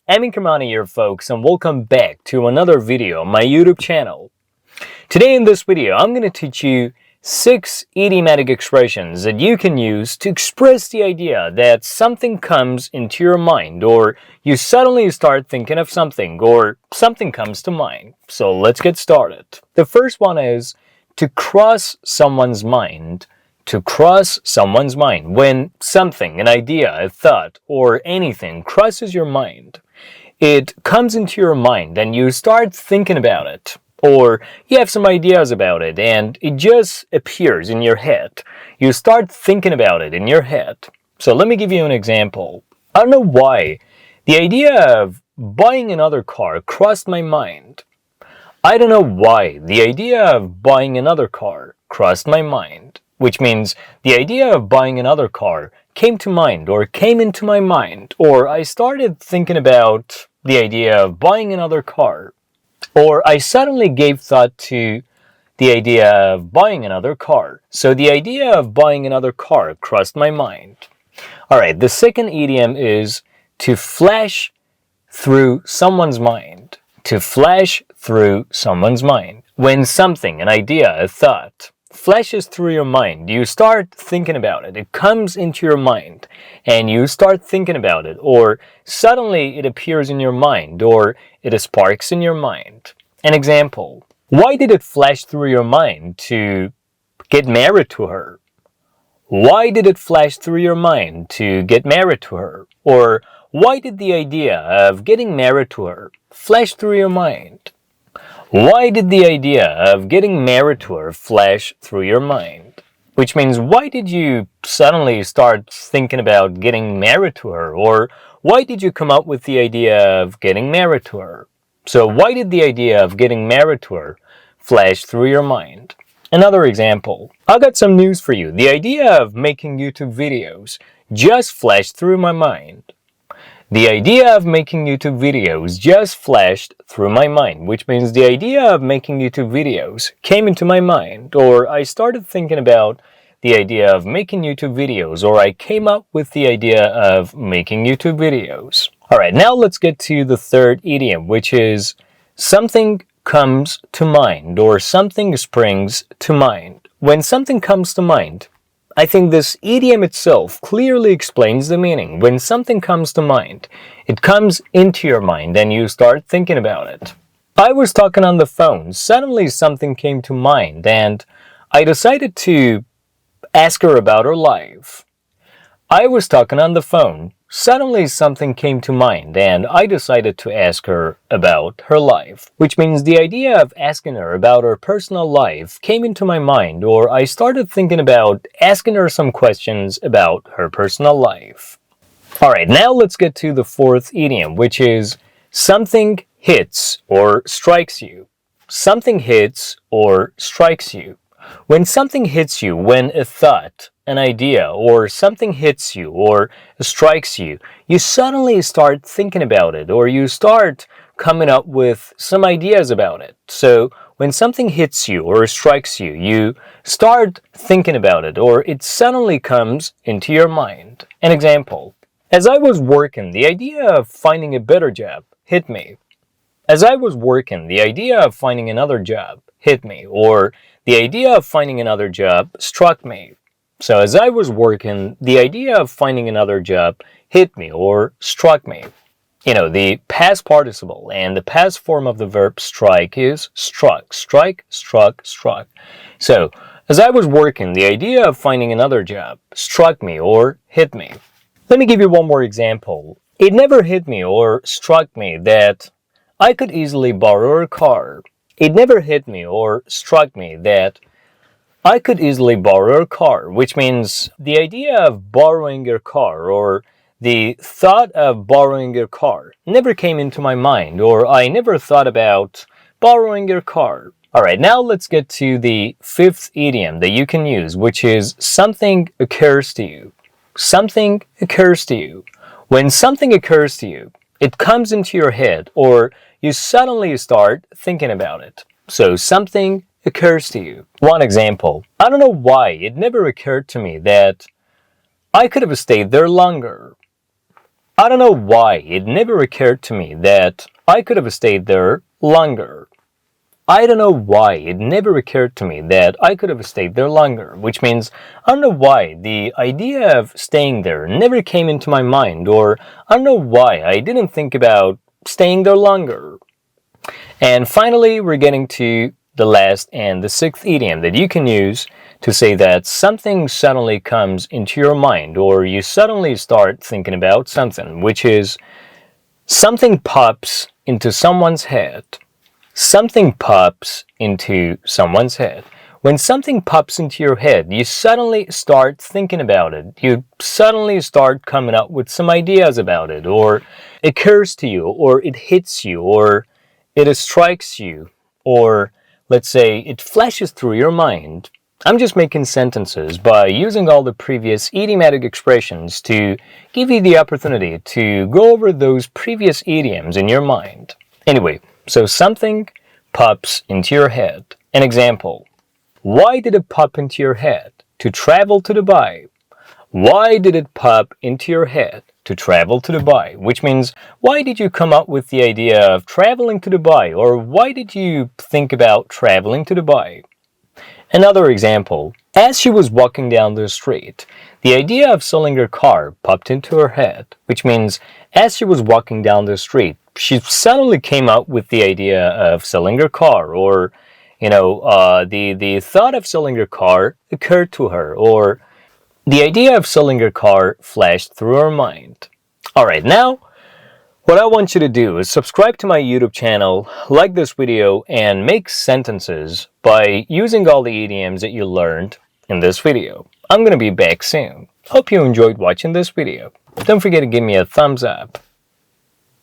Amin Kermani here, folks, and welcome back to another video on my YouTube channel. Today in this video, I'm going to teach you 6 idiomatic expressions that you can use to express the idea that something comes into your mind, or you suddenly start thinking of something, or something comes to mind. So let's get started. The first one is to cross someone's mind. To cross someone's mind. When something, an idea, a thought, or anything crosses your mind, it comes into your mind and you start thinking about it. Or you have some ideas about it and it just appears in your head. You start thinking about it in your head. So let me give you an example. I don't know why the idea of buying another car crossed my mind. I don't know why the idea of buying another car crossed my mind. Which means the idea of buying another car came to mind, or came into my mind, or I started thinking about the idea of buying another car, or I suddenly gave thought to the idea of buying another car. So the idea of buying another car crossed my mind. Alright, the second idiom is to flash through someone's mind. To flash through someone's mind. When something, an idea, a thought, flashes through your mind, you start thinking about it. It comes into your mind and you start thinking about it, or suddenly it appears in your mind, or it sparks in your mind. An example: why did it flash through your mind to get married to her? Why did it flash through your mind to get married to her? Or why did the idea of getting married to her flash through your mind? Why did the idea of getting married to her flash through your mind? Which means, why did you suddenly start thinking about getting married to her? Or why did you come up with the idea of getting married to her? So why did the idea of getting married to her flash through your mind? Another example: I got some news for you. The idea of making YouTube videos just flashed through my mind. The idea of making YouTube videos just flashed through my mind, which means the idea of making YouTube videos came into my mind, or I started thinking about the idea of making YouTube videos, or I came up with the idea of making YouTube videos. Alright, now let's get to the third idiom, which is something comes to mind, or something springs to mind. When something comes to mind, I think this idiom itself clearly explains the meaning. When something comes to mind, it comes into your mind and you start thinking about it. I was talking on the phone, suddenly something came to mind and I decided to ask her about her life. I was talking on the phone, suddenly something came to mind and I decided to ask her about her life. Which means the idea of asking her about her personal life came into my mind, or I started thinking about asking her some questions about her personal life. Alright, now let's get to the fourth idiom, which is something hits or strikes you. Something hits or strikes you. When something hits you, when a thought, an idea, or something hits you or strikes you, you suddenly start thinking about it, or you start coming up with some ideas about it. So when something hits you or strikes you, you start thinking about it, or it suddenly comes into your mind. An example: as I was working, the idea of finding a better job hit me. As I was working, the idea of finding another job hit me, or the idea of finding another job struck me. So as I was working, the idea of finding another job hit me or struck me. You know, the past participle and the past form of the verb strike is struck. Strike, struck, struck. So as I was working, the idea of finding another job struck me or hit me. Let me give you one more example. It never hit me or struck me that I could easily borrow a car. It never hit me or struck me that I could easily borrow a car, which means the idea of borrowing your car, or the thought of borrowing your car, never came into my mind, or I never thought about borrowing your car. Alright, now let's get to the fifth idiom that you can use, which is something occurs to you. Something occurs to you. When something occurs to you, it comes into your head, or you suddenly start thinking about it. So something occurs to you. One example: I don't know why it never occurred to me that I could have stayed there longer. I don't know why it never occurred to me that I could have stayed there longer. I don't know why it never occurred to me that I could have stayed there longer, which means I don't know why the idea of staying there never came into my mind, or I don't know why I didn't think about staying there longer. And finally, we're getting to the last and the sixth idiom that you can use to say that something suddenly comes into your mind, or you suddenly start thinking about something, which is something pops into someone's head. Something pops into someone's head. When something pops into your head, you suddenly start thinking about it. You suddenly start coming up with some ideas about it, or it occurs to you, or it hits you, or it strikes you, or let's say it flashes through your mind. I'm just making sentences by using all the previous idiomatic expressions to give you the opportunity to go over those previous idioms in your mind. Anyway, so something pops into your head. An example. Why did it pop into your head to travel to Dubai? Why did it pop into your head to travel to Dubai? Which means, why did you come up with the idea of traveling to Dubai? Or why did you think about traveling to Dubai? Another example. As she was walking down the street, the idea of selling her car popped into her head. Which means, as she was walking down the street, she suddenly came up with the idea of selling her car, or, the thought of selling her car occurred to her, or the idea of selling her car flashed through her mind. Alright, now, what I want you to do is subscribe to my YouTube channel, like this video, and make sentences by using all the idioms that you learned in this video. I'm going to be back soon. Hope you enjoyed watching this video. Don't forget to give me a thumbs up.